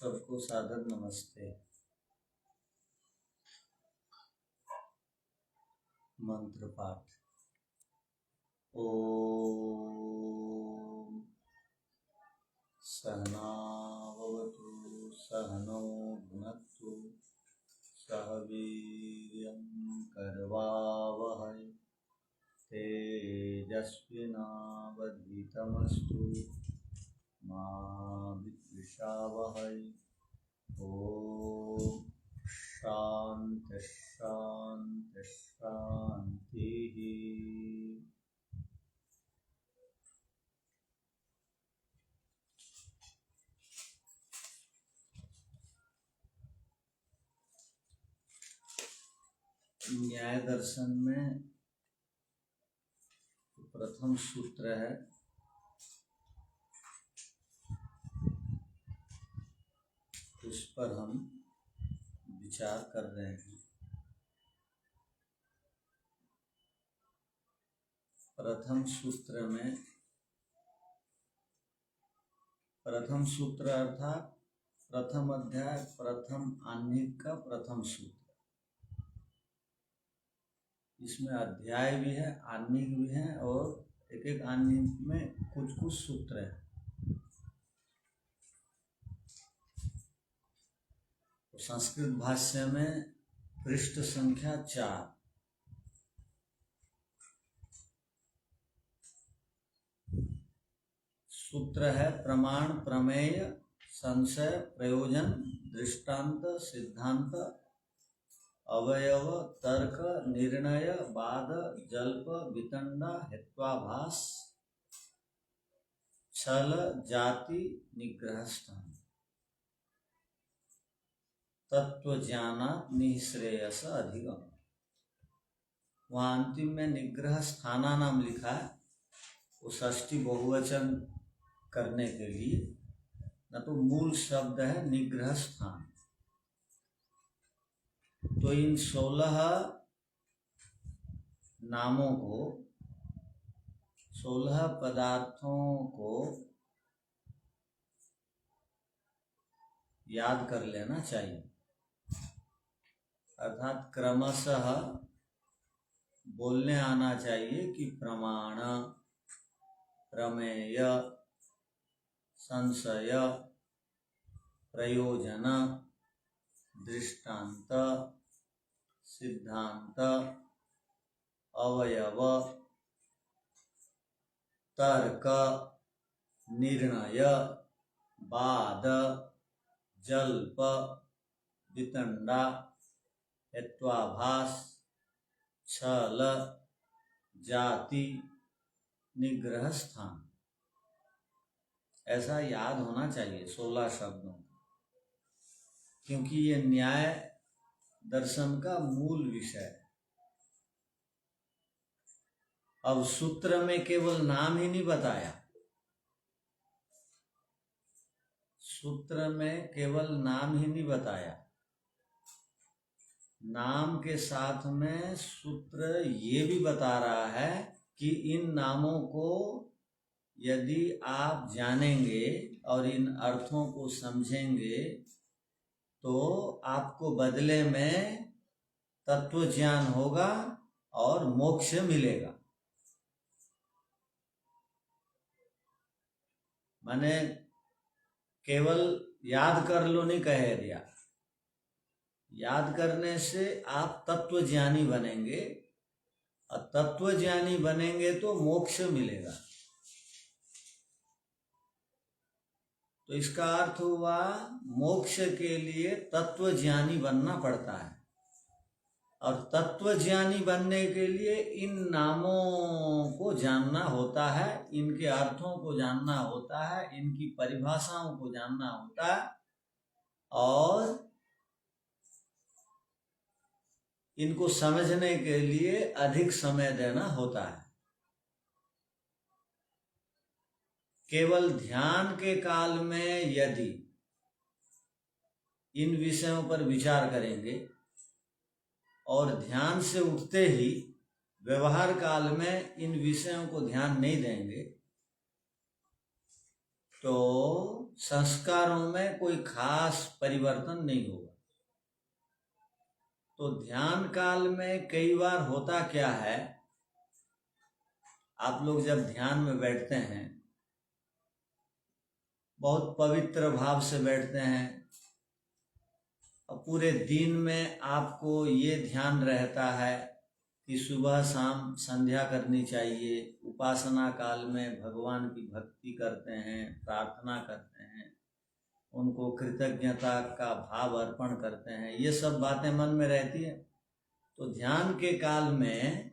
सबको सादर नमस्ते। मंत्र पाठ। ओम सहनावतु सहनौ भुनक्तु सह वीर्यं करवावहै तेजस्विनावधीतमस्तु मा विद्विषावहै। ओम शांति शांति शांति। न्याय दर्शन में प्रथम सूत्र है उस पर हम विचार कर रहे हैं। प्रथम सूत्र अर्थात प्रथम अध्याय प्रथम आह्निक का प्रथम सूत्र। इसमें अध्याय भी है, आह्निक भी है और एक एक आह्निक में कुछ कुछ सूत्र है। तो संस्कृत भाष्य में पृष्ठ संख्या 4 सूत्र है। प्रमाण, प्रमेय, संशय, प्रयोजन, दृष्टांत, सिद्धांत, अवयव, तर्क, निर्णय, वाद, जल्प, वितंडा, हेत्वाभास, छल, जाति, निग्रह स्थान, तत्व ज्ञानात् निःश्रेयस अधिगम। वहाँ अंतिम में निग्रह स्थाना नाम लिखा है, वो षष्ठी बहुवचन करने के लिए, न तो मूल शब्द है निग्रह स्थान। तो इन 16 नामों को, 16 पदार्थों को याद कर लेना चाहिए। अर्थात क्रमशः बोलने आना चाहिए कि प्रमाण, प्रमेय, संशय, प्रयोजन, दृष्टांत, सिद्धांत, अवयव, तर्क, निर्णय, वाद, जल्प, वितंडा, हेत्वाभास, छल, जाति, निग्रह स्थान। ऐसा याद होना चाहिए 16 शब्दों, क्योंकि ये न्याय दर्शन का मूल विषय है। अब सूत्र में केवल नाम ही नहीं बताया, सूत्र में केवल नाम ही नहीं बताया, नाम के साथ में सूत्र ये भी बता रहा है कि इन नामों को यदि आप जानेंगे और इन अर्थों को समझेंगे तो आपको बदले में तत्व ज्ञान होगा और मोक्ष मिलेगा। माने केवल याद कर लो नहीं कह दिया, याद करने से आप तत्व ज्ञानी बनेंगे और तत्व ज्ञानी बनेंगे तो मोक्ष मिलेगा। तो इसका अर्थ हुआ मोक्ष के लिए तत्व ज्ञानी बनना पड़ता है, और तत्व ज्ञानी बनने के लिए इन नामों को जानना होता है, इनके अर्थों को जानना होता है, इनकी परिभाषाओं को जानना होता है और इनको समझने के लिए अधिक समय देना होता है। केवल ध्यान के काल में यदि इन विषयों पर विचार करेंगे और ध्यान से उठते ही व्यवहार काल में इन विषयों को ध्यान नहीं देंगे तो संस्कारों में कोई खास परिवर्तन नहीं होगा। तो ध्यान काल में कई बार होता क्या है, आप लोग जब ध्यान में बैठते हैं बहुत पवित्र भाव से बैठते हैं और पूरे दिन में आपको ये ध्यान रहता है कि सुबह शाम संध्या करनी चाहिए, उपासना काल में भगवान की भक्ति करते हैं, प्रार्थना करते हैं, उनको कृतज्ञता का भाव अर्पण करते हैं, ये सब बातें मन में रहती है। तो ध्यान के काल में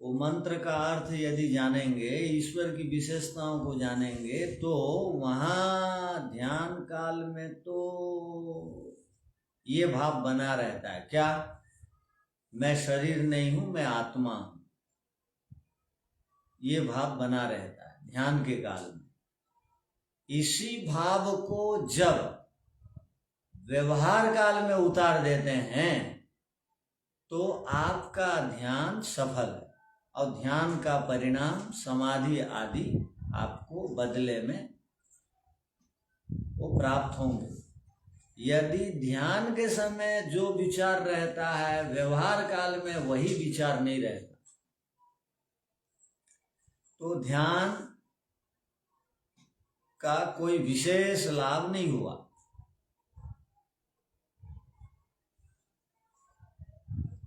वो मंत्र का अर्थ यदि जानेंगे, ईश्वर की विशेषताओं को जानेंगे, तो वहाँ ध्यान काल में तो ये भाव बना रहता है, क्या मैं शरीर नहीं हूँ, मैं आत्मा हूँ, ये भाव बना रहता है ध्यान के काल में। इसी भाव को जब व्यवहार काल में उतार देते हैं तो आपका ध्यान सफल है और ध्यान का परिणाम समाधि आदि आपको बदले में वो प्राप्त होंगे। यदि ध्यान के समय जो विचार रहता है व्यवहार काल में वही विचार नहीं रहता, तो ध्यान का कोई विशेष लाभ नहीं हुआ।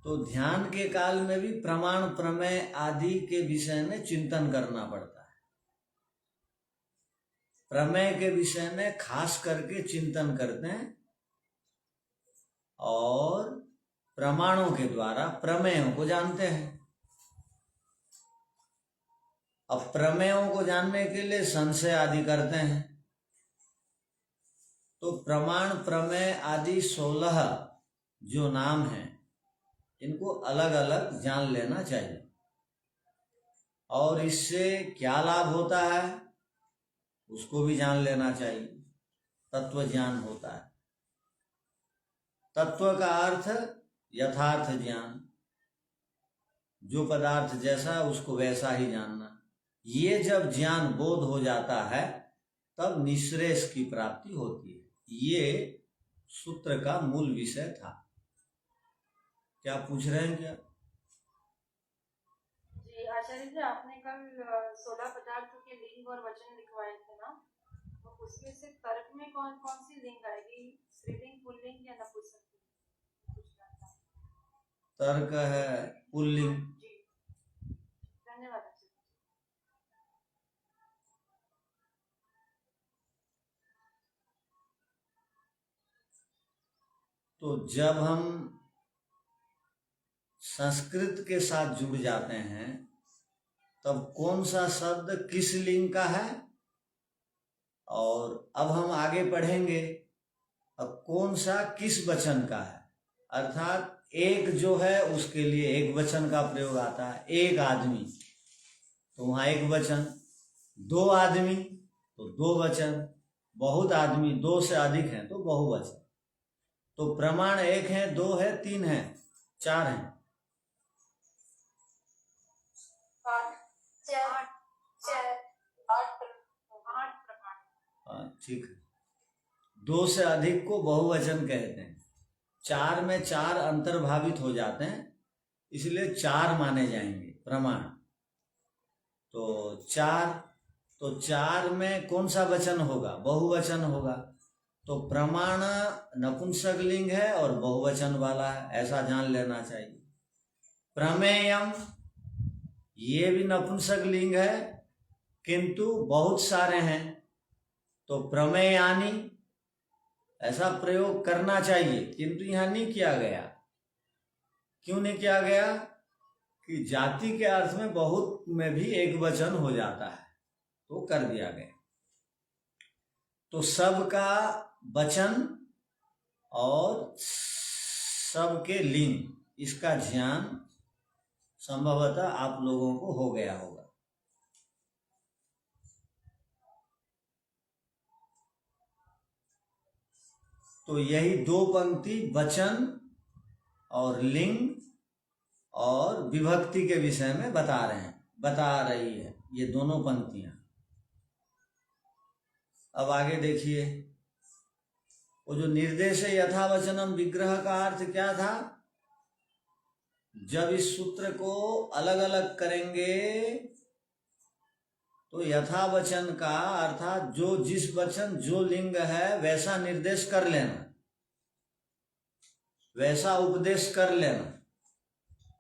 तो ध्यान के काल में भी प्रमाण प्रमेय आदि के विषय में चिंतन करना पड़ता है। प्रमेय के विषय में खास करके चिंतन करते हैं और प्रमाणों के द्वारा प्रमेयों को जानते हैं। अब प्रमेयों को जानने के लिए संशय आदि करते हैं। तो प्रमाण प्रमेय आदि 16 जो नाम हैं इनको अलग अलग जान लेना चाहिए। और इससे क्या लाभ होता है उसको भी जान लेना चाहिए। तत्व ज्ञान होता है। तत्व का अर्थ यथार्थ ज्ञान, जो पदार्थ जैसा उसको वैसा ही जानना। ये जब ज्ञान बोध हो जाता है तब निश्रेष की प्राप्ति होती है। ये सूत्र का मूल विषय था। क्या पूछ रहे हैं? क्या जी आचार्य जी, आपने कल 16 पदार्थों के लिंग और वचन लिखवाए थे ना, तो उसमें से तर्क में कौन कौन सी लिंग आएगी? स्त्रीलिंग, पुल्लिंग या नपुंसकलिंग? तर्क है पुल्लिंग। जी धन्यवाद। तो जब हम संस्कृत के साथ जुड़ जाते हैं तब कौन सा शब्द किस लिंग का है, और अब हम आगे पढ़ेंगे अब कौन सा किस वचन का है। अर्थात एक जो है उसके लिए एक वचन का प्रयोग आता है। एक आदमी तो वहां एक वचन, 2 आदमी तो 2 वचन, बहुत आदमी 2 से अधिक हैं तो बहुवचन। तो प्रमाण 1 है, 2 है, 3 है, 4 है। 8 प्रमाण। ठीक है। 2 से अधिक को बहुवचन कहते हैं। 4 में 4 अंतर्भावित हो जाते हैं, इसलिए 4 माने जाएंगे प्रमाण। तो 4 में कौन सा वचन होगा? बहुवचन होगा। तो प्रमाण नपुंसक लिंग है और बहुवचन वाला है, ऐसा जान लेना चाहिए। प्रमेयम ये भी नपुंसक लिंग है किंतु बहुत सारे हैं, तो प्रमेयानी ऐसा प्रयोग करना चाहिए, किंतु यहां नहीं किया गया। क्यों नहीं किया गया? कि जाति के अर्थ में बहुत में भी एक वचन हो जाता है, तो कर दिया गया। तो सबका वचन और सबके लिंग इसका ज्ञान संभवतः आप लोगों को हो गया होगा। तो यही 2 पंक्ति वचन और लिंग और विभक्ति के विषय में बता रही है ये दोनों पंक्तियां। अब आगे देखिए, वो जो निर्देश यथावचनम विग्रह का अर्थ क्या था? जब इस सूत्र को अलग अलग करेंगे तो यथावचन का अर्थात जो जिस वचन जो लिंग है वैसा निर्देश कर लेना, वैसा उपदेश कर लेना,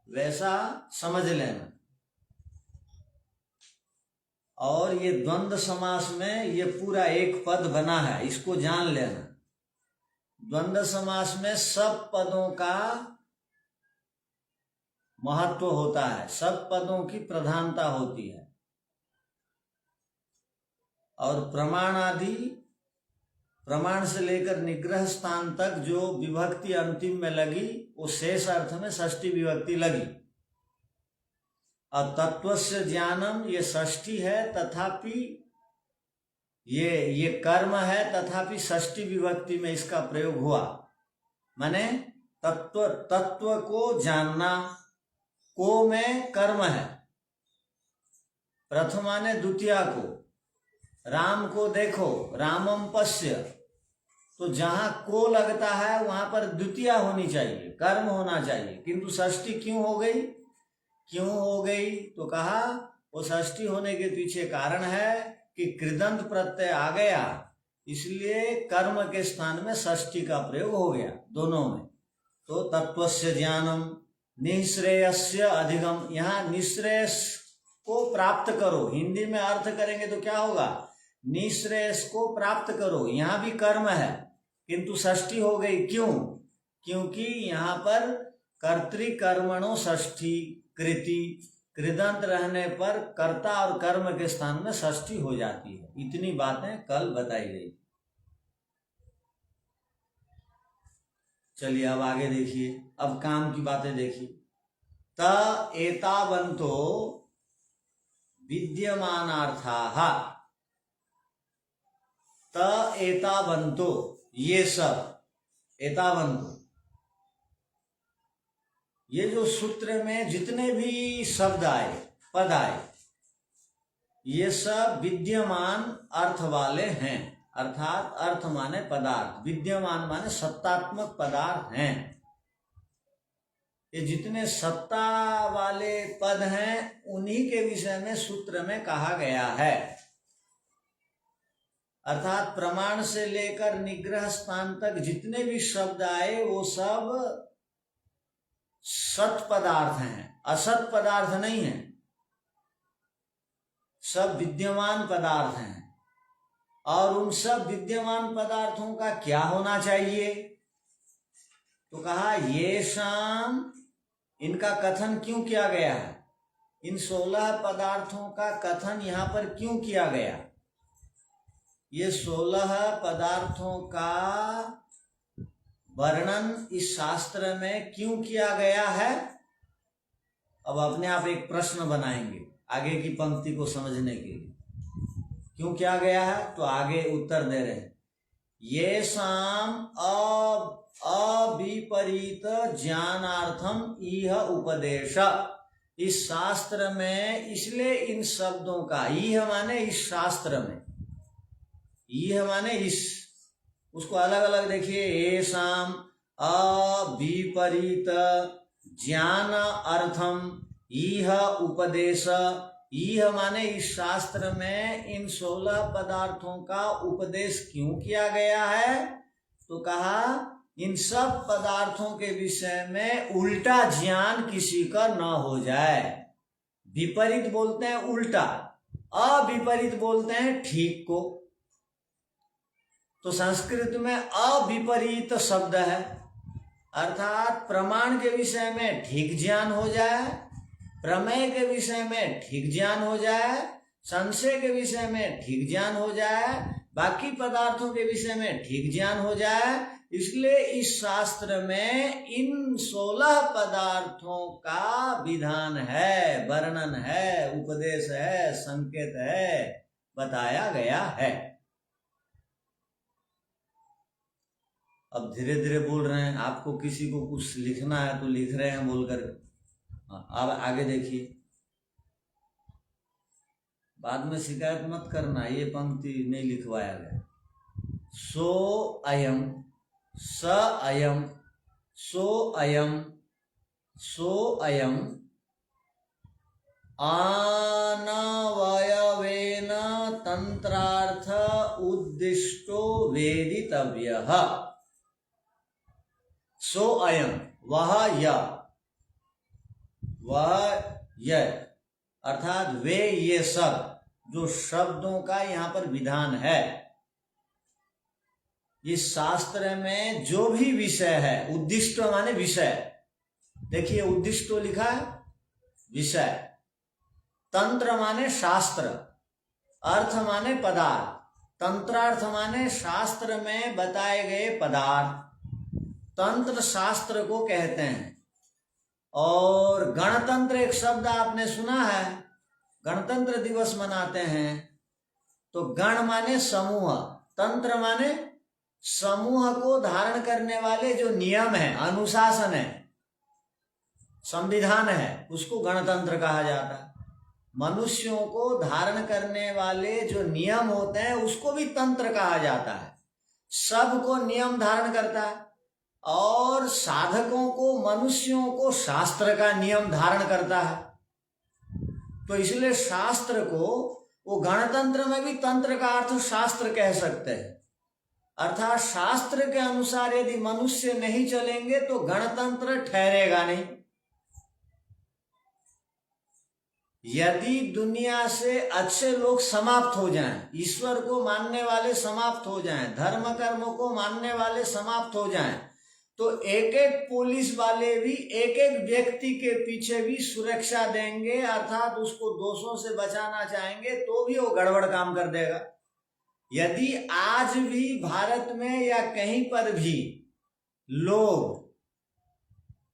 वैसा समझ लेना। और ये द्वंद्व समास में ये पूरा एक पद बना है, इसको जान लेना। द्वंद्व समास में सब पदों का महत्व होता है, सब पदों की प्रधानता होती है, और प्रमाण आदि, प्रमाण से लेकर निग्रह स्थान तक जो विभक्ति अंतिम में लगी वो शेष अर्थ में षष्ठी विभक्ति लगी। और तत्वस्य ज्ञानम ये षष्ठी है, तथापि ये कर्म है, तथापि षष्ठी विभक्ति में इसका प्रयोग हुआ। माने तत्व को जानना, को में कर्म है, प्रथमा ने द्वितीया को, राम को देखो, रामम पश्य, तो जहां को लगता है वहां पर द्वितीया होनी चाहिए, कर्म होना चाहिए, किंतु षष्ठी क्यों हो गई? क्यों हो गई तो कहा वो षष्ठी होने के पीछे कारण है कि कृदंत प्रत्यय आ गया, इसलिए कर्म के स्थान में षष्ठी का प्रयोग हो गया दोनों में। तो तत्वस्य ज्ञानम निःश्रेयस्य अधिगम, यहाँ निःश्रेयस को प्राप्त करो, हिंदी में अर्थ करेंगे तो क्या होगा? निःश्रेयस को प्राप्त करो। यहाँ भी कर्म है किंतु षष्ठी हो गई, क्यों? क्योंकि यहाँ पर कर्तृकर्मणो षष्ठी कृति, कृदंत रहने पर कर्ता और कर्म के स्थान में षष्ठी हो जाती है। इतनी बातें कल बताई गई। चलिए अब आगे देखिए, अब काम की बातें देखिए। त एतावन्तो विद्यमानार्थाः, त एतावन्तो ये सब, एतावन्तो ये जो सूत्र में जितने भी शब्द आए, पद आए, ये सब विद्यमान अर्थ वाले हैं, अर्थात अर्थ माने पदार्थ, विद्यमान माने सत्तात्मक पदार्थ हैं। ये जितने सत्ता वाले पद हैं उन्हीं के विषय में सूत्र में कहा गया है। अर्थात प्रमाण से लेकर निग्रह स्थान तक जितने भी शब्द आए वो सब सत पदार्थ हैं, असत पदार्थ नहीं है, सब विद्यमान पदार्थ हैं। और उन सब विद्यमान पदार्थों का क्या होना चाहिए तो कहा ये शाम, इनका कथन क्यों किया गया है? इन 16 पदार्थों का कथन यहाँ पर क्यों किया गया? ये 16 पदार्थों का वर्णन इस शास्त्र में क्यों किया गया है? अब अपने आप एक प्रश्न बनाएंगे आगे की पंक्ति को समझने के लिए। क्यों किया गया है तो आगे उत्तर दे रहे हैं। ये शाम अविपरीत ज्ञानार्थम इह उपदेश, इस शास्त्र में इसलिए इन शब्दों का, इह माने इस शास्त्र में, इह माने इस, उसको अलग अलग देखिए। येषाम अविपरीत ज्ञान अर्थम इह उपदेश, इह माने इस शास्त्र में इन 16 पदार्थों का उपदेश क्यों किया गया है तो कहा इन सब पदार्थों के विषय में उल्टा ज्ञान किसी का न हो जाए। विपरीत बोलते हैं उल्टा, अविपरीत बोलते हैं ठीक को। तो संस्कृत में अविपरीत शब्द है, अर्थात प्रमाण के विषय में ठीक ज्ञान हो जाए, प्रमेय के विषय में ठीक ज्ञान हो जाए, संशय के विषय में ठीक ज्ञान हो जाए, बाकी पदार्थों के विषय में ठीक ज्ञान हो जाए। इसलिए इस शास्त्र में इन 16 पदार्थों का विधान है, वर्णन है, उपदेश है, संकेत है, बताया गया है। अब धीरे धीरे बोल रहे हैं, आपको किसी को कुछ लिखना है तो लिख रहे हैं बोलकर। अब आगे देखिए, बाद में शिकायत मत करना ये पंक्ति नहीं लिखवाया गया। सो अयम, स अयम, सो अयम, सो अयम आनवयवेन तंत्रार्थ उद्दिष्टो वेदितव्यः। सो अयम, वह यह अर्थात वे ये सब जो शब्दों का यहाँ पर विधान है, इस शास्त्र में जो भी विषय है, उद्दिष्ट माने विषय, देखिए उद्दिष्टो लिखा है विषय, तंत्र माने शास्त्र, अर्थ माने पदार्थ, तंत्रार्थ माने शास्त्र में बताए गए पदार्थ, तंत्र शास्त्र को कहते हैं। और गणतंत्र एक शब्द आपने सुना है, गणतंत्र दिवस मनाते हैं तो गण माने समूह, तंत्र माने समूह को धारण करने वाले जो नियम है, अनुशासन है, संविधान है, उसको गणतंत्र कहा जाता है। मनुष्यों को धारण करने वाले जो नियम होते हैं उसको भी तंत्र कहा जाता है। सबको नियम धारण करता है और साधकों को, मनुष्यों को शास्त्र का नियम धारण करता है। तो इसलिए शास्त्र को वो गणतंत्र में भी तंत्र का अर्थ शास्त्र कह सकते हैं। अर्थात शास्त्र के अनुसार यदि मनुष्य नहीं चलेंगे तो गणतंत्र ठहरेगा नहीं। यदि दुनिया से अच्छे लोग समाप्त हो जाएं, ईश्वर को मानने वाले समाप्त हो जाएं, धर्म कर्म को मानने वाले समाप्त हो जाएं, तो एक एक पुलिस वाले भी एक एक व्यक्ति के पीछे भी सुरक्षा देंगे, अर्थात उसको दोषों से बचाना चाहेंगे, तो भी वो गड़बड़ काम कर देगा। यदि आज भी भारत में या कहीं पर भी लोग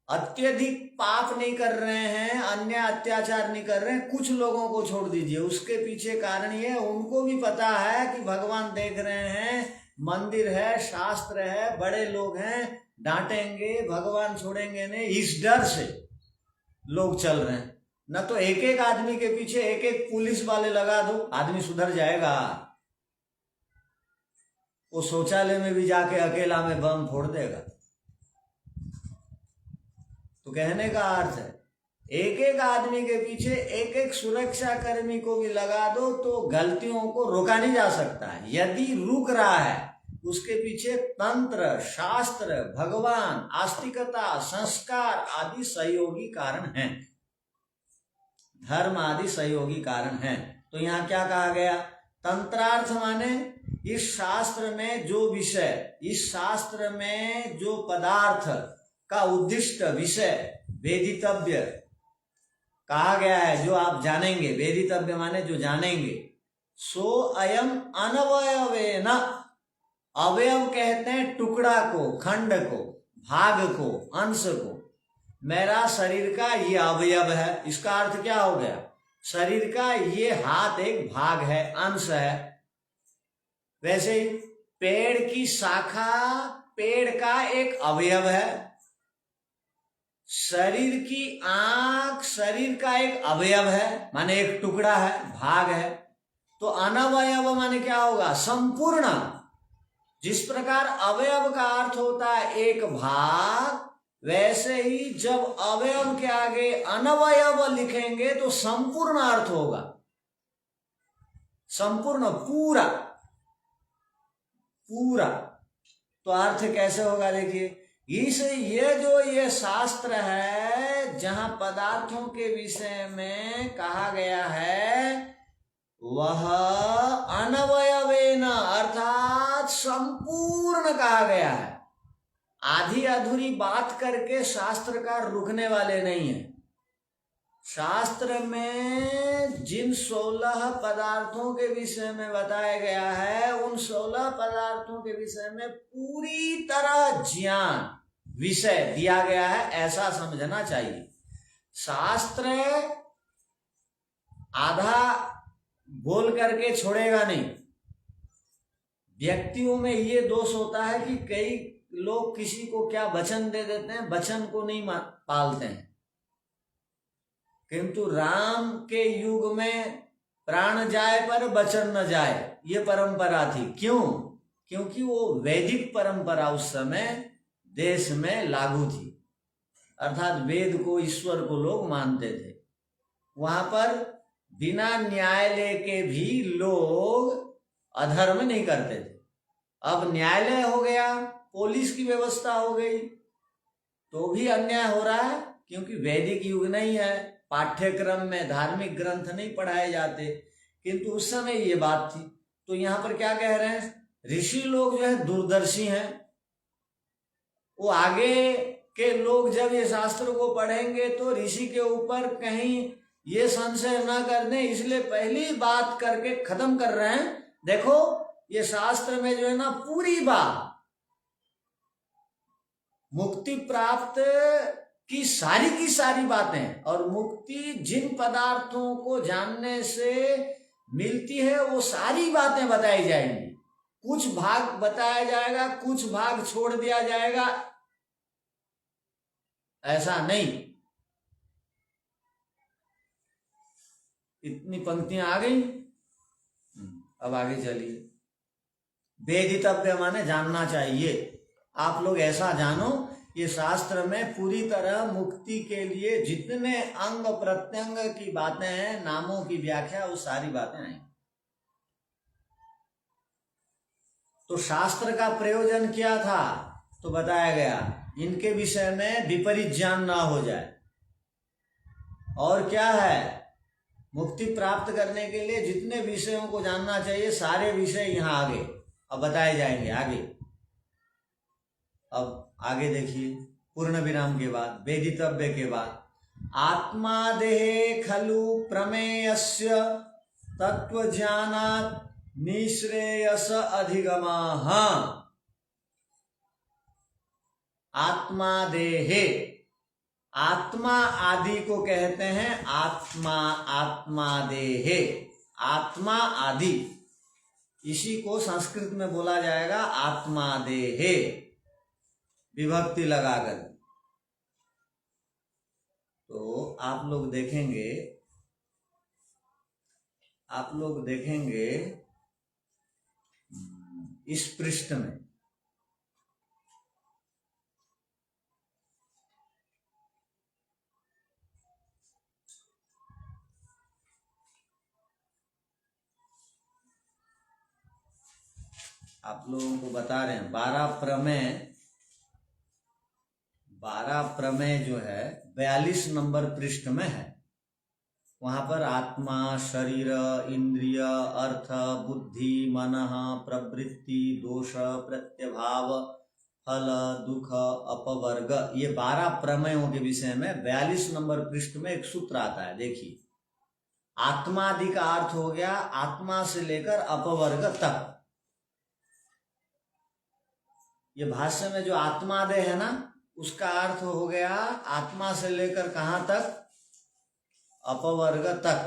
अत्यधिक पाप नहीं कर रहे हैं, अन्य अत्याचार नहीं कर रहे हैं, कुछ लोगों को छोड़ दीजिए, उसके पीछे कारण ये, उनको भी पता है कि भगवान देख रहे हैं, मंदिर है, शास्त्र है, बड़े लोग हैं, डांटेंगे, भगवान छोड़ेंगे नहीं, इस डर से लोग चल रहे हैं। न तो एक एक आदमी के पीछे एक एक पुलिस वाले लगा दो, आदमी सुधर जाएगा। वो शौचालय में भी जाके अकेला में बम फोड़ देगा। तो कहने का अर्थ है एक एक आदमी के पीछे एक एक सुरक्षा कर्मी को भी लगा दो तो गलतियों को रोका नहीं जा सकता है। यदि रुक रहा है उसके पीछे तंत्र, शास्त्र, भगवान, आस्तिकता, संस्कार आदि सहयोगी कारण हैं, धर्म आदि सहयोगी कारण हैं। तो यहाँ क्या कहा गया? तंत्रार्थ माने इस शास्त्र में जो विषय, इस शास्त्र में जो पदार्थ का उद्दिष्ट विषय वेदितव्य कहा गया है, जो आप जानेंगे, वेदितव्य माने जो जानेंगे। सो अयम अनवयवेन, अवयव कहते हैं टुकड़ा को, खंड को, भाग को, अंश को। मेरा शरीर का ये अवयव है, इसका अर्थ क्या हो गया? शरीर का ये हाथ एक भाग है, अंश है। वैसे ही पेड़ की शाखा पेड़ का एक अवयव है, शरीर की आंख शरीर का एक अवयव है, माने एक टुकड़ा है, भाग है। तो अनवयव माने क्या होगा? संपूर्ण। जिस प्रकार अवयव का अर्थ होता है एक भाग, वैसे ही जब अवयव के आगे अनवयव लिखेंगे तो संपूर्ण अर्थ होगा, संपूर्ण, पूरा पूरा। तो अर्थ कैसे होगा? देखिए, ये शास्त्र है जहां पदार्थों के विषय में कहा गया है, वह अनवयवेन अर्थात संपूर्ण कहा गया है। आधी अधूरी बात करके शास्त्रकार रुकने वाले नहीं है। शास्त्र में जिन 16 पदार्थों के विषय में बताया गया है, उन 16 पदार्थों के विषय में पूरी तरह ज्ञान विषय दिया गया है, ऐसा समझना चाहिए। शास्त्र आधा बोल करके छोड़ेगा नहीं। व्यक्तियों में ये दोष होता है कि कई लोग किसी को क्या वचन दे देते हैं, वचन को नहीं पालते हैं। किंतु राम के युग में प्राण जाए पर वचन न जाए, ये परंपरा थी। क्यों? क्योंकि वो वैदिक परंपरा उस समय देश में लागू थी, अर्थात वेद को, ईश्वर को लोग मानते थे। वहां पर बिना न्यायालय के भी लोग अधर्म नहीं करते थे। अब न्यायालय हो गया, पुलिस की व्यवस्था हो गई, तो भी अन्याय हो रहा है, क्योंकि वैदिक युग नहीं है, पाठ्यक्रम में धार्मिक ग्रंथ नहीं पढ़ाए जाते। किंतु उस समय ये बात थी। तो यहाँ पर क्या कह रहे हैं, ऋषि लोग जो है दूरदर्शी हैं, वो आगे के लोग जब ये शास्त्र को पढ़ेंगे तो ऋषि के ऊपर कहीं ये संशय न कर दें, इसलिए पहली बात करके खत्म कर रहे हैं। देखो ये शास्त्र में जो है ना पूरी बात मुक्ति प्राप्त की सारी बातें, और मुक्ति जिन पदार्थों को जानने से मिलती है वो सारी बातें बताई जाएंगी। कुछ भाग बताया जाएगा, कुछ भाग छोड़ दिया जाएगा, ऐसा नहीं। इतनी पंक्तियां आ गई। अब आगे चलिए। वेदितव्य माने जानना चाहिए। आप लोग ऐसा जानो, ये शास्त्र में पूरी तरह मुक्ति के लिए जितने अंग प्रत्यंग की बातें हैं, नामों की व्याख्या, वो सारी बातें आई। तो शास्त्र का प्रयोजन क्या था? तो बताया गया, इनके विषय में विपरीत ज्ञान ना हो जाए। और क्या है, मुक्ति प्राप्त करने के लिए जितने विषयों को जानना चाहिए, सारे विषय यहाँ आगे अब बताए जाएंगे आगे। अब आगे देखिए, पूर्ण विराम के बाद, वेदितव्य के बाद, आत्मा देहे खलु प्रमेयस्य तत्वज्ञानात् निःश्रेयस अधिगमः। आत्मा देहे, आत्मा आदि को कहते हैं आत्मा, आत्मा देहे, आत्मा आदि, इसी को संस्कृत में बोला जाएगा आत्मा देहे, विभक्ति लगाकर। तो आप लोग देखेंगे इस पृष्ठ में आप लोगों को बता रहे हैं 12 प्रमेय जो है 42 नंबर पृष्ठ में है। वहां पर आत्मा, शरीर, इंद्रिय, अर्थ, बुद्धि, मन, प्रवृत्ति, दोष, प्रत्यभाव, फल, दुख, अपवर्ग, ये 12 प्रमेयों के विषय में 42 नंबर पृष्ठ में एक सूत्र आता है। देखिए, आत्मादि का अर्थ हो गया आत्मा से लेकर अपवर्ग तक। ये भाष्य में जो आत्मादेह है ना, उसका अर्थ हो गया आत्मा से लेकर कहां तक? अपवर्ग तक।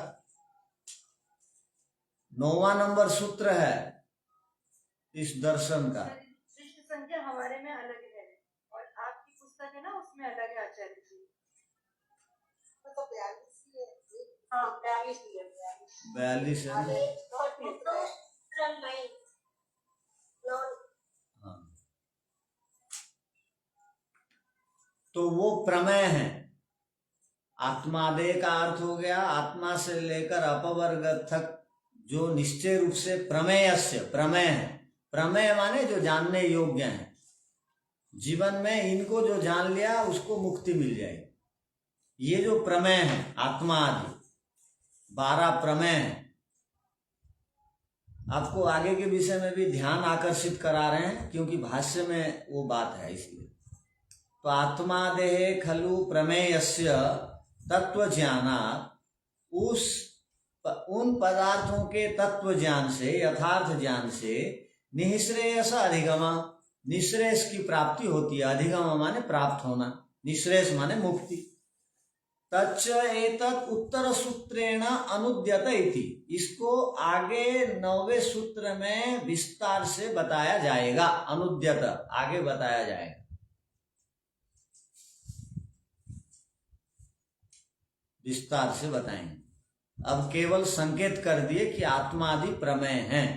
9वां नंबर सूत्र है इस दर्शन का। पृष्ठ संख्या हमारे में अलग है और आपकी पुस्तक है ना, उसमें अलग है आचार्य जी। तो 42 ही है। हाँ 42 ही है। 42 है ना? हाँ, तो वो प्रमेय है। आत्मादेह का अर्थ हो गया आत्मा से लेकर अपवर्ग तक जो निश्चय रूप से प्रमेयस्य, प्रमेय है। प्रमेय माने जो जानने योग्य है। जीवन में इनको जो जान लिया उसको मुक्ति मिल जाएगी। ये जो प्रमेय है आत्मा आदि 12 प्रमेय है। आपको आगे के विषय में भी ध्यान आकर्षित करा रहे हैं, क्योंकि भाष्य में वो बात है, इसलिए। तो आत्मा देहे खलु प्रमेयस्य तत्व ज्ञानात्, उन पदार्थों के तत्व ज्ञान से, यथार्थ ज्ञान से, निःश्रेयस अधिगम, निःश्रेयस की प्राप्ति होती है। अधिगम माने प्राप्त होना, निःश्रेयस माने मुक्ति। तच्च एतत् उत्तर सूत्रेण अनुद्यत इति, इसको आगे 9वें सूत्र में विस्तार से बताया जाएगा। अनुद्यत आगे बताया जाएगा। विस्तार से बताएंगे। अब केवल संकेत कर दिए कि आत्मादि प्रमेय हैं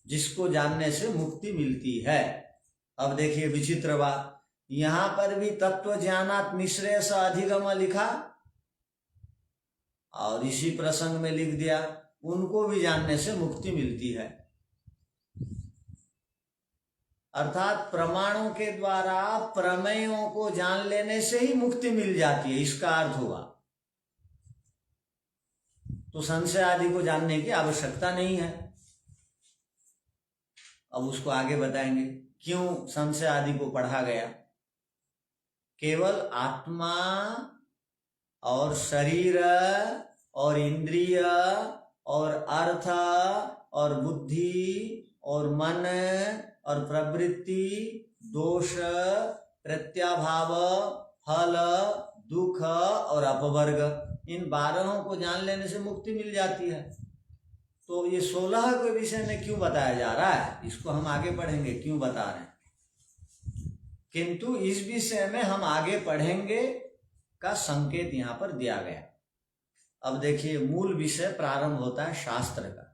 जिसको जानने से मुक्ति मिलती है। अब देखिए विचित्र बात, यहां पर भी तत्व ज्ञानात् निःश्रेयस अधिगम लिखा और इसी प्रसंग में लिख दिया उनको भी जानने से मुक्ति मिलती है। अर्थात प्रमाणों के द्वारा प्रमेयों को जान लेने से ही मुक्ति मिल जाती है, इसका अर्थ हुआ। तो संशय आदि को जानने की आवश्यकता नहीं है। अब उसको आगे बताएंगे क्यों संशय आदि को पढ़ा गया। केवल आत्मा और शरीर और इंद्रिय और अर्थ और बुद्धि और मन और प्रवृत्ति, दोष, प्रत्याभाव, फल, दुख और अपवर्ग, इन 12 को जान लेने से मुक्ति मिल जाती है। तो ये 16 के विषय में क्यों बताया जा रहा है, इसको हम आगे पढ़ेंगे क्यों बता रहे हैं। किंतु इस विषय में हम आगे पढ़ेंगे का संकेत यहां पर दिया गया। अब देखिए मूल विषय प्रारंभ होता है शास्त्र का।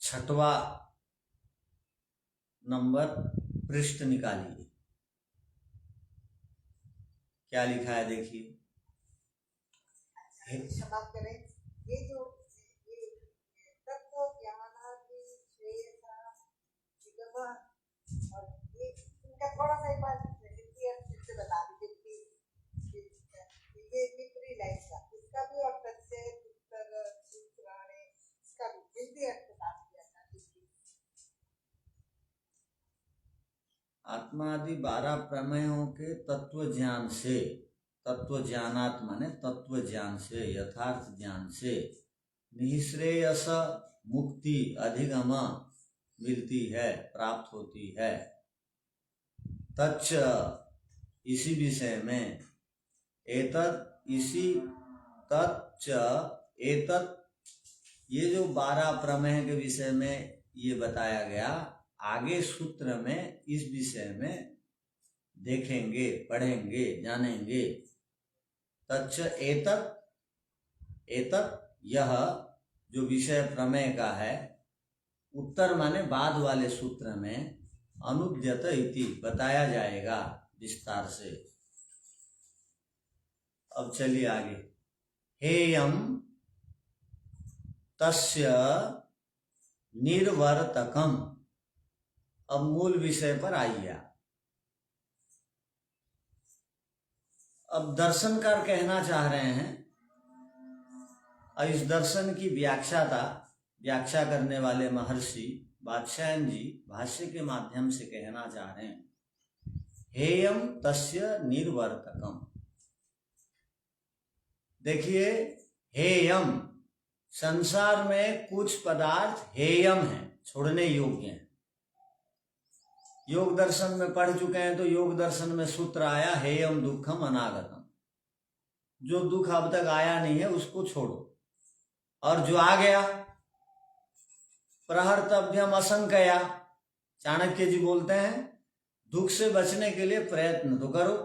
6वां नंबर पृष्ठ निकालिए, क्या लिखा है देखिए। क्षमा करें, ये जो तत्व ज्ञानादि श्रेयसा निगम और ये इनका थोड़ा सा एक बार हिंदी अर्थ से बता दीजिए कि ये मित्री लाइन का इसका भी और प्रत्यय उत्तर सूत्राणे इसका भी हिंदी अर्थ बता दीजिए। आत्मादि 12 प्रमेयों के तत्व ज्ञान से, तत्व ज्ञानात् माने तत्व ज्ञान से, यथार्थ ज्ञान से निःश्रेयस मुक्ति अधिगम मिलती है, प्राप्त होती है। तच्च इसी विषय में, एतत् इसी, तच्च एतत्, ये जो 12 प्रमेय के विषय में ये बताया गया, आगे सूत्र में इस विषय में देखेंगे, पढ़ेंगे, जानेंगे। तच्च एतत्, एतत् यह जो विषय प्रमेय का है, उत्तर माने बाद वाले सूत्र में अनुद्यत इति बताया जाएगा विस्तार से। अब चलिए आगे। हेयम तस्य निर्वर्तकम। अब मूल विषय पर आइए। अब दर्शनकार कहना चाह रहे हैं, और इस दर्शन की व्याख्या करने वाले महर्षि वात्स्यायन जी भाष्य के माध्यम से कहना चाह रहे हैं, हेयम तस्य निर्वर्तकम। देखिए हेयम, संसार में कुछ पदार्थ हेयम है, छोड़ने योग्य हैं। योग दर्शन में पढ़ चुके हैं तो योग दर्शन में सूत्र आया हेयम दुखम अनागतम। जो दुख अब तक आया नहीं है उसको छोड़ो, और जो आ गया प्रहर्तव्यम असंकया। चाणक्य जी बोलते हैं दुख से बचने के लिए प्रयत्न तो करो,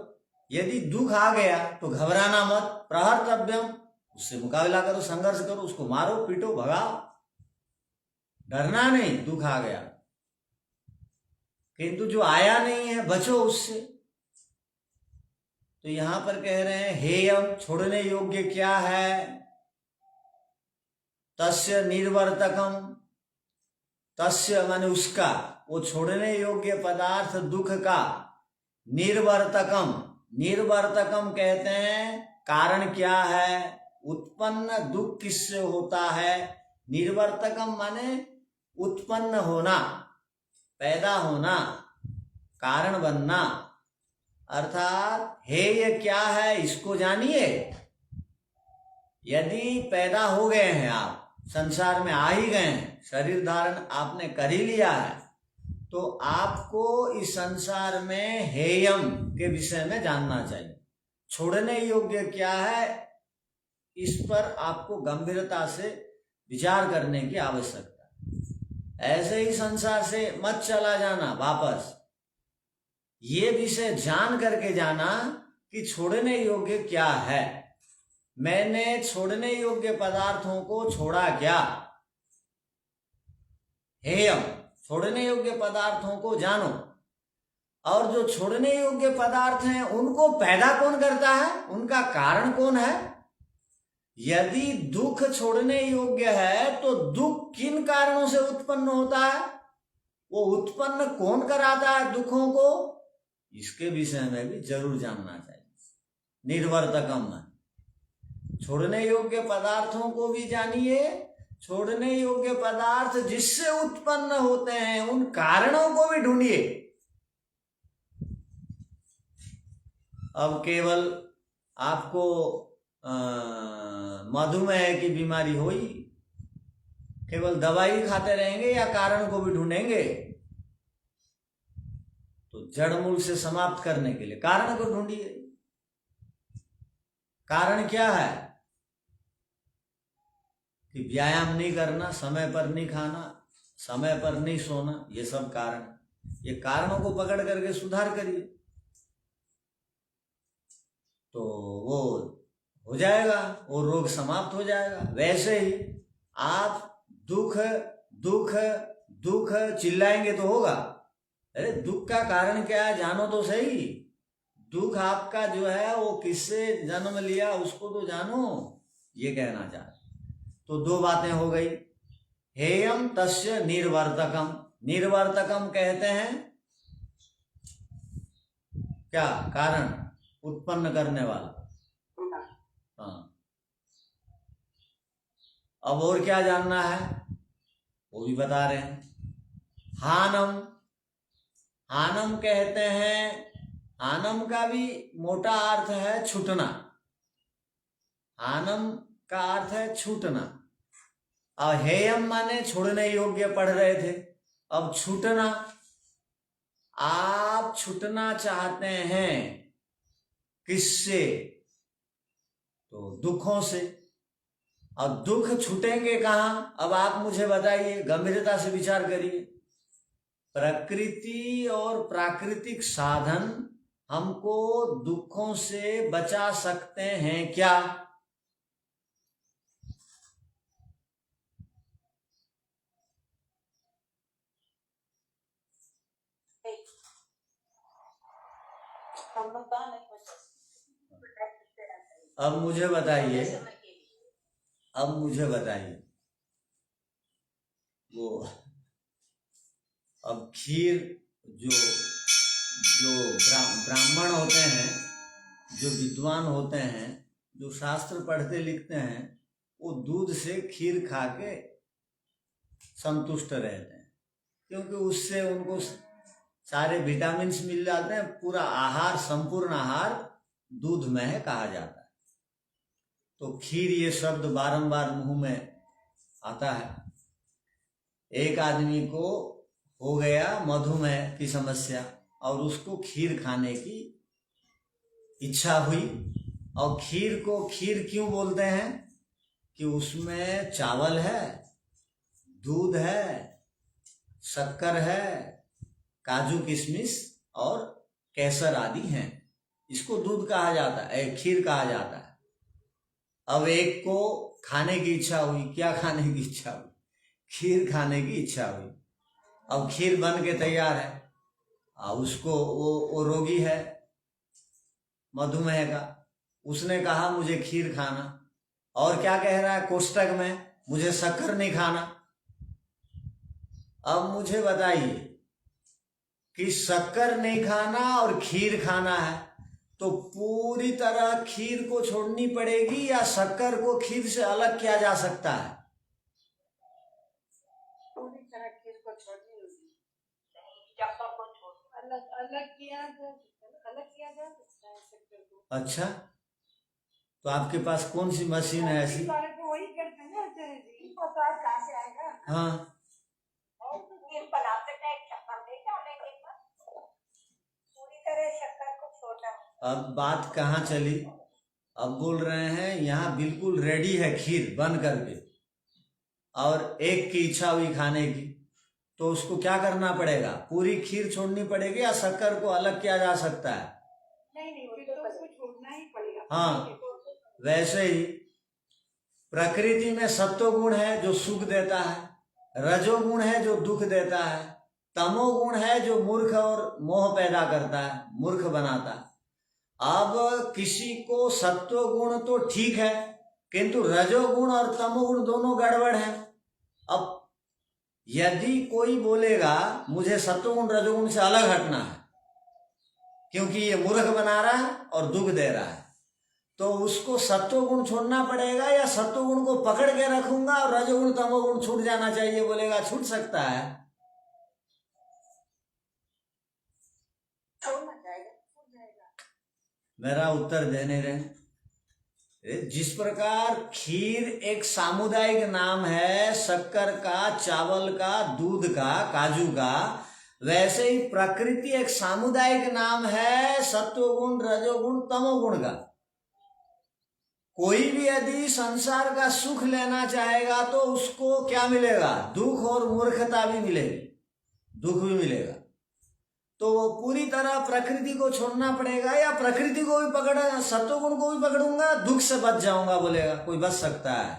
यदि दुख आ गया तो घबराना मत, प्रहर्तव्यम, उससे मुकाबला करो, संघर्ष करो, उसको मारो, पीटो, भगाओ, डरना नहीं। दुख आ गया किंतु जो आया नहीं है बचो उससे। तो यहां पर कह रहे हैं हेयम, छोड़ने योग्य क्या है, तस्य निर्वर्तकम, तस्य माने उसका, वो छोड़ने योग्य पदार्थ दुख का, निर्वर्तकम, निर्वर्तकम कहते हैं कारण क्या है, उत्पन्न दुख किससे होता है। निर्वर्तकम माने उत्पन्न होना, पैदा होना, कारण बनना। अर्थात हेय क्या है इसको जानिए। यदि पैदा हो गए हैं, आप संसार में आ ही गए हैं, शरीर धारण आपने कर ही लिया है, तो आपको इस संसार में हेयम के विषय में जानना चाहिए। छोड़ने योग्य क्या है, इस पर आपको गंभीरता से विचार करने की आवश्यकता। ऐसे ही संसार से मत चला जाना वापस, ये विषय जान करके जाना कि छोड़ने योग्य क्या है। मैंने छोड़ने योग्य पदार्थों को छोड़ा क्या। हेयम, छोड़ने योग्य पदार्थों को जानो। और जो छोड़ने योग्य पदार्थ हैं उनको पैदा कौन करता है, उनका कारण कौन है। यदि दुख छोड़ने योग्य है तो दुख किन कारणों से उत्पन्न होता है, वो उत्पन्न कौन कराता है दुखों को, इसके विषय में भी जरूर जानना चाहिए। निर्वर्तकम, छोड़ने योग्य पदार्थों को भी जानिए, छोड़ने योग्य पदार्थ जिससे उत्पन्न होते हैं उन कारणों को भी ढूंढिए। अब केवल आपको मधुमेह की बीमारी हुई, केवल दवाई खाते रहेंगे या कारण को भी ढूंढेंगे। तो जड़ मूल से समाप्त करने के लिए कारण को ढूंढिए। कारण क्या है कि व्यायाम नहीं करना, समय पर नहीं खाना, समय पर नहीं सोना, ये सब कारण। ये कारणों को पकड़ करके सुधार करिए तो वो हो जाएगा, वो रोग समाप्त हो जाएगा। वैसे ही आप दुख दुख दुख चिल्लाएंगे तो होगा। अरे दुख का कारण क्या है जानो तो सही। दुख आपका जो है वो किससे जन्म लिया उसको तो जानो, ये कहना चाहते। तो दो बातें हो गई। हेयम तस्य निर्वर्तकम, निर्वर्तकम कहते हैं क्या, कारण उत्पन्न करने वाला। हाँ, अब और क्या जानना है वो भी बता रहे हैं। हानम, हानम कहते हैं, हानम का भी मोटा अर्थ है छूटना। हानम का अर्थ है छूटना। और हेयम माने छोड़ने योग्य पढ़ रहे थे, अब छूटना। आप छूटना चाहते हैं किससे, तो दुखों से। अब दुख छूटेंगे कहां, अब आप मुझे बताइए, गंभीरता से विचार करिए। प्रकृति और प्राकृतिक साधन हमको दुखों से बचा सकते हैं क्या। अब मुझे बताइए, अब मुझे बताइए, वो अब खीर जो जो ब्राह्मण होते हैं, जो विद्वान होते हैं, जो शास्त्र पढ़ते लिखते हैं, वो दूध से खीर खा के संतुष्ट रहते हैं, क्योंकि उससे उनको सारे विटामिन्स मिल जाते हैं। पूरा आहार, संपूर्ण आहार दूध में है कहा जाता है। तो खीर ये शब्द बारंबार मुंह में आता है। एक आदमी को हो गया मधुमेह की समस्या और उसको खीर खाने की इच्छा हुई। और खीर को खीर क्यों बोलते हैं कि उसमें चावल है, दूध है, शक्कर है, काजू किशमिश और केसर आदि हैं, इसको दूध कहा जाता है, खीर कहा जाता है। अब एक को खाने की इच्छा हुई, क्या खाने की इच्छा हुई, खीर खाने की इच्छा हुई। अब खीर बन के तैयार है, उसको वो रोगी है मधुमेह का, उसने कहा मुझे खीर खाना, और क्या कह रहा है कोष्टक में, मुझे शक्कर नहीं खाना। अब मुझे बताइए कि शक्कर नहीं खाना और खीर खाना है, तो पूरी तरह खीर को छोड़नी पड़ेगी या शक्कर को खीर से अलग किया जा सकता है। पूरी तरह खीर को छोड़नी होगी, अलग किया जा सकता है शक्कर को। अच्छा, तो आपके पास कौन सी मशीन है ऐसी? तो वही करते हैं ना आचार्य जी, पता है कहाँ से आएगा। हाँ, खीर बनाते टाइम शक्कर नहीं डालेंगे, पूरी तरह शक्कर को छोड़ना। अब बात कहाँ चली, अब बोल रहे हैं यहाँ बिल्कुल रेडी है खीर बन करके, और एक की इच्छा हुई खाने की, तो उसको क्या करना पड़ेगा, पूरी खीर छोड़नी पड़ेगी या शक्कर को अलग किया जा सकता है? नहीं, फिर तो उसको छोड़ना ही पड़ेगा। हाँ, वैसे ही प्रकृति में सत्वगुण है जो सुख देता है, रजोगुण है जो दुख देता है, तमोगुण है जो मूर्ख और मोह पैदा करता है, मूर्ख बनाता है। अब किसी को सत्वगुण तो ठीक है, किंतु रजोगुण और तमोगुण दोनों गड़बड़ है। अब यदि कोई बोलेगा मुझे सत्वगुण रजोगुण से अलग हटना है क्योंकि ये मूर्ख बना रहा है और दुख दे रहा है, तो उसको सत्वगुण छोड़ना पड़ेगा या सत्वगुण को पकड़ के रखूंगा और रजोगुण तमोगुण छूट जाना चाहिए, बोलेगा छूट सकता है। छोड़ना चाहिए, छूट जाएगा। मेरा उत्तर देने रहे। जिस प्रकार खीर एक सामुदायिक नाम है, शक्कर का, चावल का, दूध का, काजू का, वैसे ही प्रकृति एक सामुदायिक नाम है सत्वगुण, रजोगुण, तमोगुण का। कोई भी यदि संसार का सुख लेना चाहेगा तो उसको क्या मिलेगा? दुख और मूर्खता भी मिलेगी, दुख भी मिलेगा। तो वो पूरी तरह प्रकृति को छोड़ना पड़ेगा या प्रकृति को भी पकड़ा, सत्वगुण को भी पकड़ूंगा, दुख से बच जाऊंगा, बोलेगा कोई बच सकता है?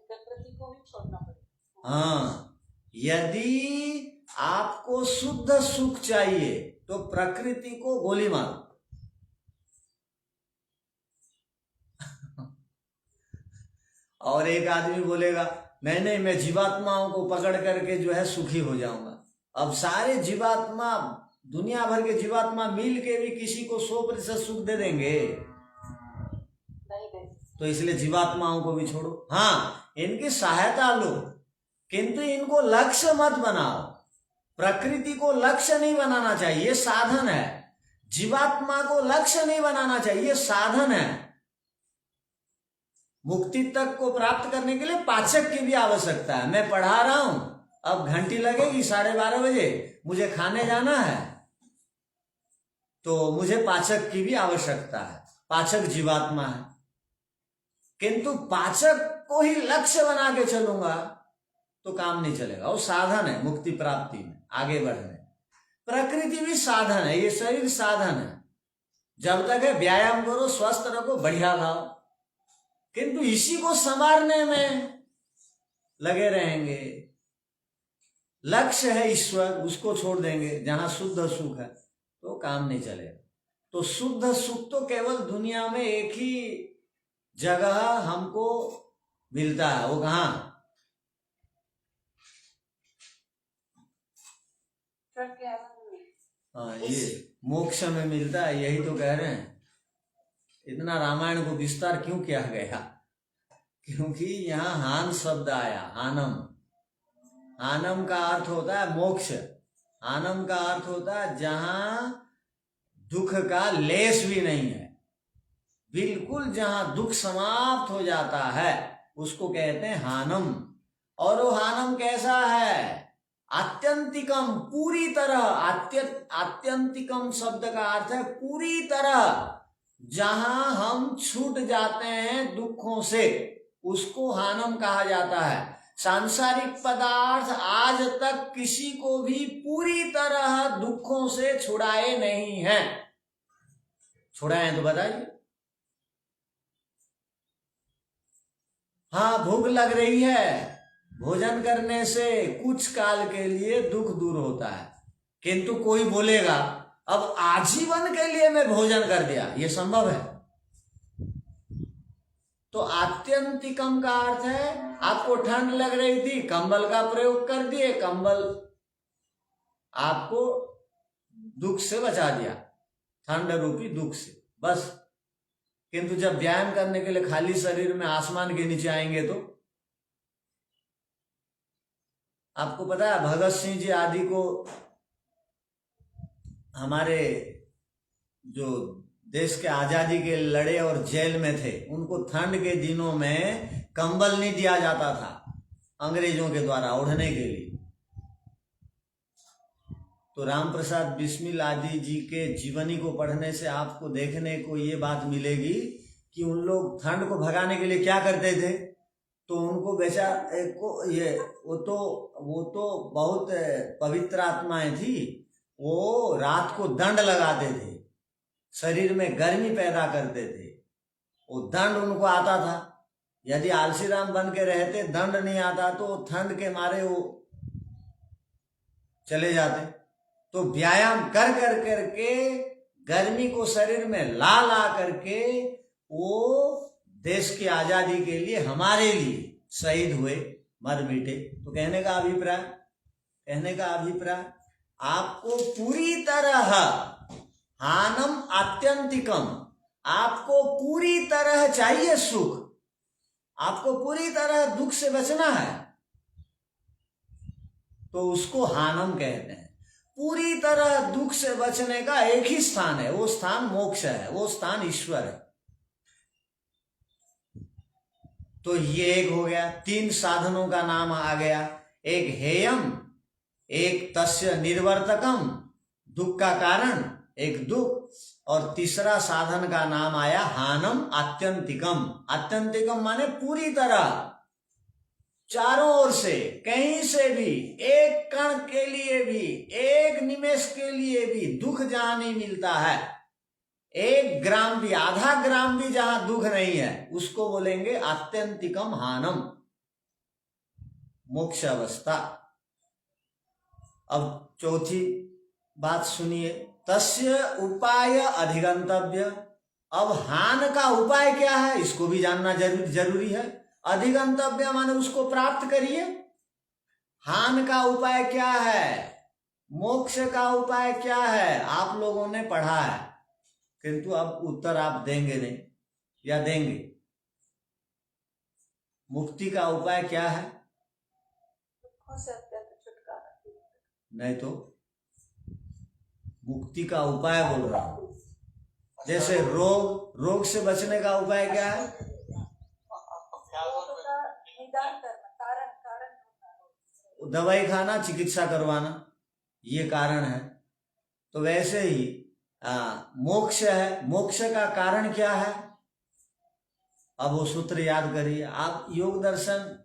प्रकृति को भी छोड़ना पड़ेगा। हाँ, यदि आपको शुद्ध सुख चाहिए तो प्रकृति को गोली मारो। और एक आदमी बोलेगा नहीं नहीं मैं जीवात्माओं को पकड़ करके जो है सुखी हो जाऊंगा। अब सारे जीवात्मा, दुनिया भर के जीवात्मा मिल के भी किसी को 100% सुख दे देंगे? नहीं दे। तो इसलिए जीवात्माओं को भी छोड़ो। हाँ, इनकी सहायता लो, किंतु इनको लक्ष्य मत बनाओ। प्रकृति को लक्ष्य नहीं बनाना चाहिए, साधन है। जीवात्मा को लक्ष्य नहीं बनाना चाहिए, साधन है। मुक्ति तक को प्राप्त करने के लिए पाचक की भी आवश्यकता है। मैं पढ़ा रहा हूं, अब घंटी लगेगी 12:30 बजे, मुझे खाने जाना है, तो मुझे पाचक की भी आवश्यकता है। पाचक जीवात्मा है, किंतु पाचक को ही लक्ष्य बना के चलूंगा तो काम नहीं चलेगा। वो साधन है मुक्ति प्राप्ति में आगे बढ़ने। प्रकृति भी साधन है, ये शरीर साधन है। जब तक है व्यायाम करो, स्वस्थ रखो, बढ़िया खाओ, किंतु इसी को संवारने में लगे रहेंगे। लक्ष्य है ईश्वर, उसको छोड़ देंगे जहां शुद्ध सुख है तो काम नहीं चलेगा। तो शुद्ध सुख तो केवल दुनिया में एक ही जगह हमको मिलता है, वो कहां? हाँ, ये मोक्ष में मिलता है, यही तो कह रहे हैं। इतना रामायण को विस्तार क्यों किया गया? क्योंकि यहाँ हान शब्द आया, हानम। हानम का अर्थ होता है मोक्ष। हानम का अर्थ होता है जहां दुख का लेस भी नहीं है, बिल्कुल जहां दुख समाप्त हो जाता है उसको कहते हैं हानम। और वो हानम कैसा है? आत्यंतिकम, पूरी तरह। आत्यंतिकम शब्द का अर्थ है पूरी तरह। जहां हम छूट जाते हैं दुखों से उसको हानम कहा जाता है। सांसारिक पदार्थ आज तक किसी को भी पूरी तरह दुखों से छुड़ाए नहीं हैं। छुड़ाए तो बताइए। हाँ, भूख लग रही है, भोजन करने से कुछ काल के लिए दुख दूर होता है, किंतु कोई बोलेगा अब आजीवन के लिए मैं भोजन कर दिया, ये संभव है? तो आत्यंतिकम का अर्थ है आपको ठंड लग रही थी, कंबल का प्रयोग कर दिए, कंबल आपको दुख से बचा दिया, ठंड रूपी दुख से, बस। किंतु जब व्यायाम करने के लिए खाली शरीर में आसमान के नीचे आएंगे तो आपको पता है भगत सिंह जी आदि को, हमारे जो देश के आजादी के लड़े और जेल में थे, उनको ठंड के दिनों में कंबल नहीं दिया जाता था अंग्रेजों के द्वारा ओढ़ने के लिए। तो राम प्रसाद बिस्मिल आदि जी के जीवनी को पढ़ने से आपको देखने को ये बात मिलेगी कि उन लोग ठंड को भगाने के लिए क्या करते थे। तो उनको बेचारे को ये वो तो बहुत पवित्र आत्माएं थी, वो रात को दंड लगाते थे, शरीर में गर्मी पैदा करते थे, वो दंड उनको आता था। यदि आलसी राम बन के रहते, दंड नहीं आता तो ठंड के मारे वो चले जाते। तो व्यायाम कर कर करके गर्मी को शरीर में ला ला करके वो देश की आजादी के लिए, हमारे लिए शहीद हुए, मर मिटे। तो कहने का अभिप्राय आपको पूरी तरह हानम आत्यंतिकम, आपको पूरी तरह चाहिए सुख, आपको पूरी तरह दुख से बचना है तो उसको हानम कहते हैं। पूरी तरह दुख से बचने का एक ही स्थान है, वो स्थान मोक्ष है, वो स्थान ईश्वर है। तो ये एक हो गया, 3 साधनों का नाम आ गया। एक हेयम, एक तस्य निर्वर्तकम, दुख का कारण, एक दुख, और तीसरा साधन का नाम आया हानम आत्यंतिकम। आत्यंतिकम माने पूरी तरह, चारों ओर से, कहीं से भी, एक कण के लिए भी, एक निमेष के लिए भी दुख जहां नहीं मिलता है, 1 ग्राम भी, आधा ग्राम भी जहां दुख नहीं है, उसको बोलेंगे आत्यंतिकम हानम, मोक्ष अवस्था। अब चौथी बात सुनिए, तस्य उपाय अधिगंतव्य। अब हान का उपाय क्या है, इसको भी जानना जरूरी है। अधिगंतव्य माने उसको प्राप्त करिए। हान का उपाय क्या है, मोक्ष का उपाय क्या है, आप लोगों ने पढ़ा है, किंतु अब उत्तर आप देंगे नहीं, या देंगे? मुक्ति का उपाय क्या है? दुखों से अत्यंत छुटकारा। नहीं तो मुक्ति का उपाय बोल रहा हूं। जैसे रोग से बचने का उपाय क्या है? दवाई खाना, चिकित्सा करवाना, ये कारण है। तो वैसे ही मोक्ष है, मोक्ष का कारण क्या है? अब वो सूत्र याद करिए। आप योग दर्शन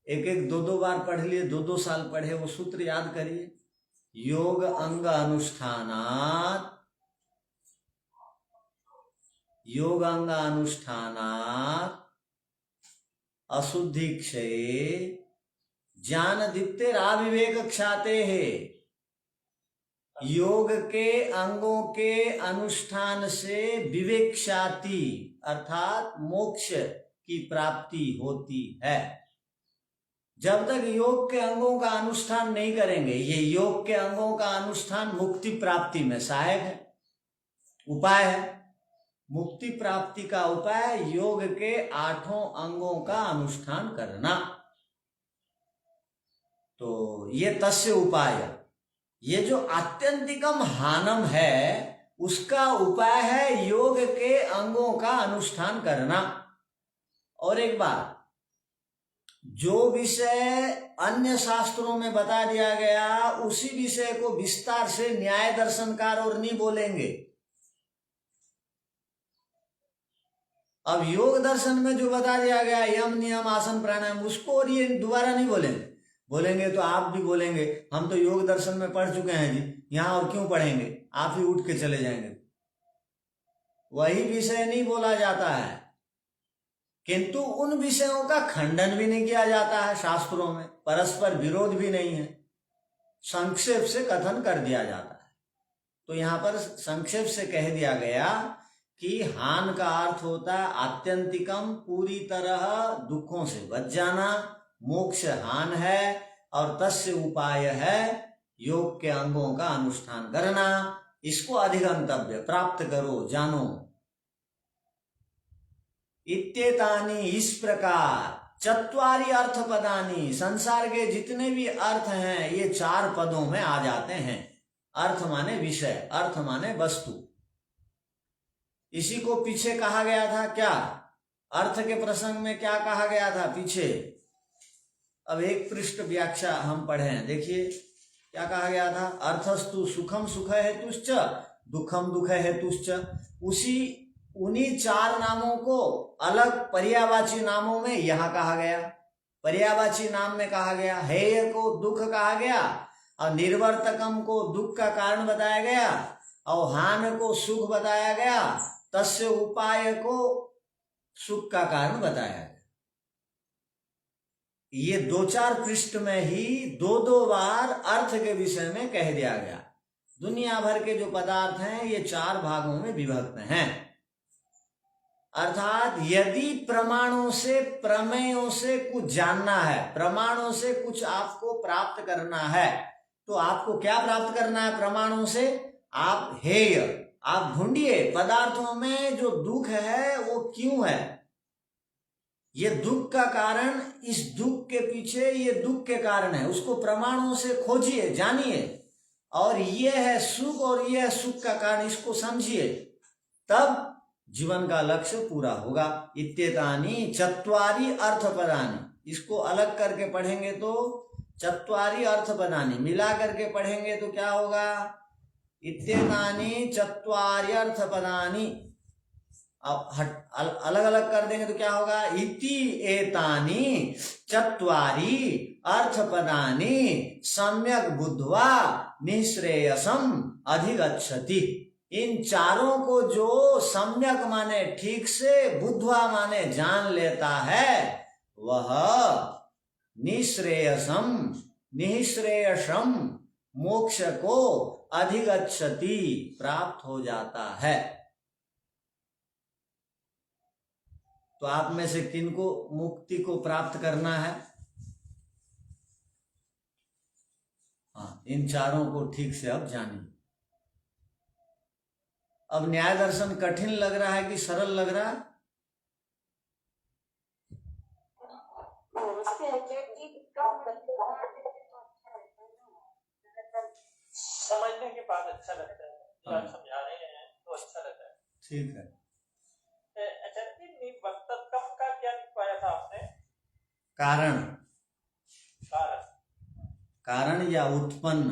1-1, 2-2 बार पढ़ लिए, 2-2 साल पढ़े, वो सूत्र याद करिए। योग अंग अनुष्ठानात्, योग अंग अनुष्ठानात् अशुद्धि क्षये ज्ञान दीप्तिराविवेक ख्याते है। योग के अंगों के अनुष्ठान से विवेक ख्याति अर्थात मोक्ष की प्राप्ति होती है। जब तक योग के अंगों का अनुष्ठान नहीं करेंगे, ये योग के अंगों का अनुष्ठान मुक्ति प्राप्ति में सहायक है, उपाय है। मुक्ति प्राप्ति का उपाय योग के 8 अंगों का अनुष्ठान करना। तो ये तस्य उपाय, ये जो आत्यंतिकम हानम है, उसका उपाय है योग के अंगों का अनुष्ठान करना। और एक बात, जो विषय अन्य शास्त्रों में बता दिया गया, उसी विषय को विस्तार से न्याय दर्शनकार और नहीं बोलेंगे। अब योग दर्शन में जो बता दिया गया, यम नियम आसन प्राणायाम, उसको और ये दोबारा नहीं बोलेंगे तो आप भी बोलेंगे हम तो योग दर्शन में पढ़ चुके हैं जी, यहाँ और क्यों पढ़ेंगे, आप ही उठ के चले जाएंगे। वही विषय नहीं बोला जाता है, किंतु उन विषयों का खंडन भी नहीं किया जाता है शास्त्रों में, परस्पर विरोध भी नहीं है, संक्षेप से कथन कर दिया जाता है। तो यहाँ पर संक्षेप से कह दिया गया कि हान का अर्थ होता है आत्यंतिकम, पूरी तरह दुखों से बच जाना, मोक्ष हान है, और तस्य उपाय है योग के अंगों का अनुष्ठान करना। इसको अधिगंतव्य, प्राप्त करो, जानो। इत्येतानि, इस प्रकार, चत्वारि अर्थ पदानि, संसार के जितने भी अर्थ हैं ये 4 पदों में आ जाते हैं। अर्थ माने विषय, अर्थ माने वस्तु। इसी को पीछे कहा गया था क्या, अर्थ के प्रसंग में क्या कहा गया था पीछे? अब एक पृष्ठ व्याख्या हम पढ़े हैं, देखिए क्या कहा गया था। अर्थस्तु सुखम सुख हेतुश्च, दुखम दुख हेतुश्च। उन्हीं 4 नामों को अलग पर्यायवाची नामों में यहां कहा गया। पर्यायवाची नाम में कहा गया, हेय को दुख कहा गया, और निर्वर्तकम को दुख का कारण बताया गया, और हान को सुख बताया गया, तस्य उपाय को सुख का कारण बताया गया। ये 2-4 पृष्ठ में ही 2-2 बार अर्थ के विषय में कह दिया गया। दुनिया भर के जो पदार्थ हैं ये 4 भागों में विभक्त हैं। अर्थात यदि प्रमाणों से प्रमेयों से कुछ जानना है, प्रमाणों से कुछ आपको प्राप्त करना है, तो आपको क्या प्राप्त करना है प्रमाणों से? आप हेय, आप ढूंढिए पदार्थों में जो दुख है वो क्यों है, ये दुख का कारण, इस दुख के पीछे ये दुख के कारण है, उसको प्रमाणों से खोजिए, जानिए, और ये है सुख और ये है सुख का कारण, इसको समझिए, तब जीवन का लक्ष्य पूरा होगा। इत्येतानि चत्वारि अर्थपदानि, इसको अलग करके पढ़ेंगे तो चत्वारि अर्थपदानि, मिला करके पढ़ेंगे तो क्या होगा? इत्येतानि चत्वारि अर्थपदानि। अब अलग अलग कर देंगे तो क्या होगा? इति एतानि चत्वारि अर्थपदानि सम्यक बुद्ध्वा निःश्रेयसम अधिगच्छति। इन चारों को जो सम्यक माने ठीक से, बुद्ध्वा माने जान लेता है, वह निःश्रेयसम, निःश्रेयसम मोक्ष को अधिगच्छति, प्राप्त हो जाता है। तो आप में से किनको मुक्ति को प्राप्त करना है? हाँ, इन चारों को ठीक से अब जानिए। अब न्याय दर्शन कठिन लग रहा है कि सरल लग रहा है? समझने के बाद अच्छा लगता है, जो आप समझा रहे हैं तो अच्छा लगता है। ठीक है। आचार्य जी, वक्तत्व का क्या लिखवाया था आपने? कारण, कारण, कारण या उत्पन्न,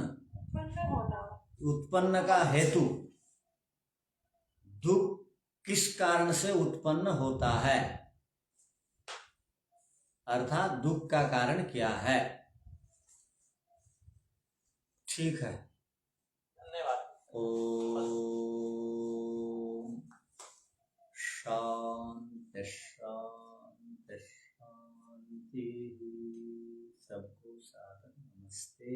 उत्पन्न का हेतु, दुख किस कारण से उत्पन्न होता है, अर्थात दुख का कारण क्या है। ठीक है, धन्यवाद। ओम शांति शांति शांति। सबको सादर नमस्ते।